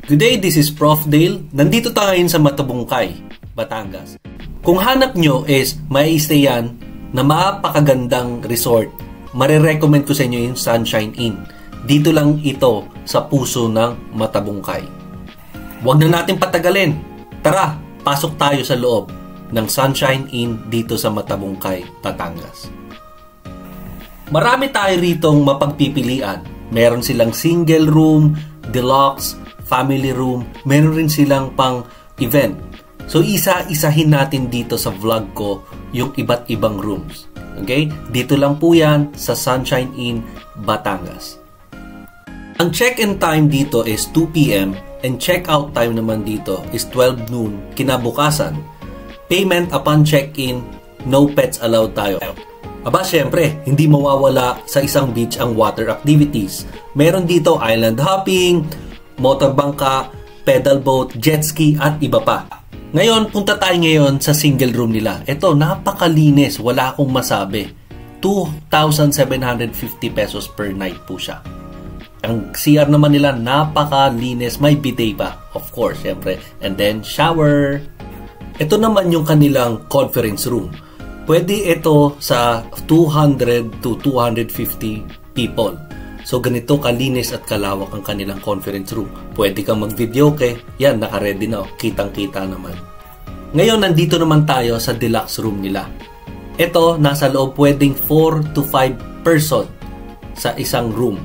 Good day, this is Prof. Dale. Nandito tayo ngayon sa Matabungkay, Batangas. Kung hanap nyo is may stayan na mapakagandang resort, marirecommend ko sa inyo yung Sunshine Inn. Dito lang ito sa puso ng Matabungkay. Huwag na natin patagalin. Tara, pasok tayo sa loob ng Sunshine Inn dito sa Matabungkay, Batangas. Marami tayo ritong mapagpipilian. Meron silang single room, deluxe, family room, meron rin silang pang event. So isa-isahin natin dito sa vlog ko yung iba't ibang rooms. Okay? Dito lang po yan sa Sunshine Inn, Batangas. Ang check-in time dito is 2 p.m. and check-out time naman dito is 12 noon kinabukasan. Payment upon check-in, no pets allowed tayo. Aba, syempre, hindi mawawala sa isang beach ang water activities. Meron dito island hopping, motorbangka, pedal boat, jet ski at iba pa. Ngayon, punta tayo ngayon sa single room nila. Ito, napakalinis, wala akong masabi. 2,750 pesos per night po siya. Ang CR naman nila, napakalinis, may bidet pa, of course, syempre. And then, shower. Ito naman yung kanilang conference room. Pwede ito sa 200 to 250 people. So, ganito kalinis at kalawak ang kanilang conference room. Pwede kang mag-video, okay? Yan, naka-ready na. Kitang-kita naman. Ngayon, nandito naman tayo sa deluxe room nila. Ito, nasa loob pwedeng 4 to 5 person sa isang room.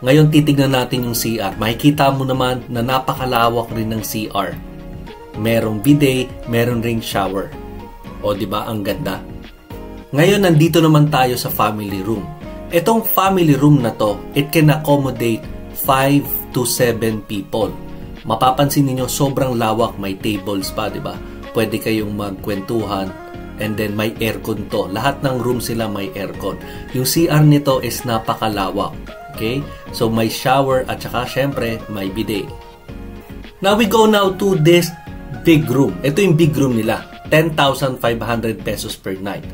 Ngayon, titignan natin yung CR. Makikita mo naman na napakalawak rin ng CR. Merong bidet, meron ring shower. O, di ba? Ang ganda. Ngayon, nandito naman tayo sa family room. Itong family room na to, it can accommodate 5 to 7 people. Mapapansin niyo sobrang lawak, may tables pa, di ba? Pwede kayong magkwentuhan and then may aircon to. Lahat ng room sila may aircon. Yung CR nito is napakalawak. Okay? So may shower at saka syempre may bidet. Now we go now to this big room. Ito yung big room nila. 10,500 pesos per night.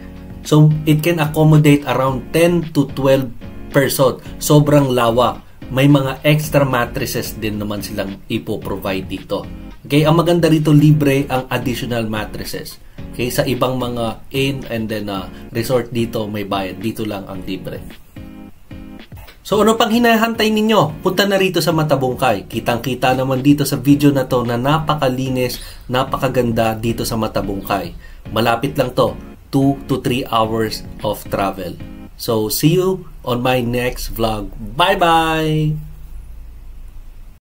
So, it can accommodate around 10 to 12 person. Sobrang lawak. May mga extra mattresses din naman silang ipo-provide dito. Okay, ang maganda rito, libre ang additional mattresses. Okay, sa ibang mga inn and then resort dito, may bayad. Dito lang ang libre. So, ano pang hinahantay ninyo? Punta na rito sa Matabungkay. Kitang-kita naman dito sa video na to na napakalinis, napakaganda dito sa Matabungkay. Malapit lang to. 2 to 3 hours of travel. So, see you on my next vlog. Bye-bye!